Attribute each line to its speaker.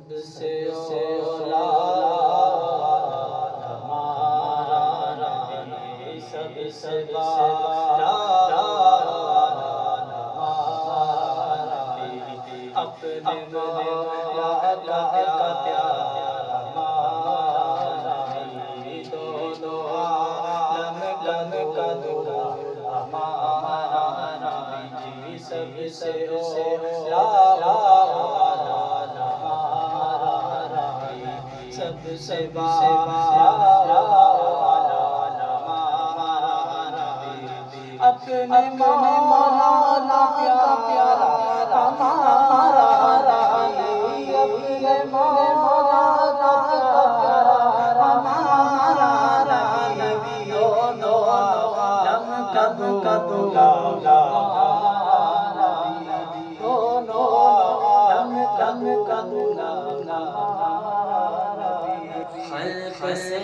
Speaker 1: سے اولا ہمارا نبی، سب سے بالا ہمارا نبی، اپنے مولا کا پیارا ہمارا نبی، دونوں عالم کا دولا ہمارا نبی، سب سے اولا سب سے بالا ہمارا نبی، اپنے مولا کا پیارا ہمارا نبی، اپنے مولا کا پیارا ہمارا نبی، دونوں عالم کا دولا ہمارا نبی، دونوں عالم کا دولا خلق سے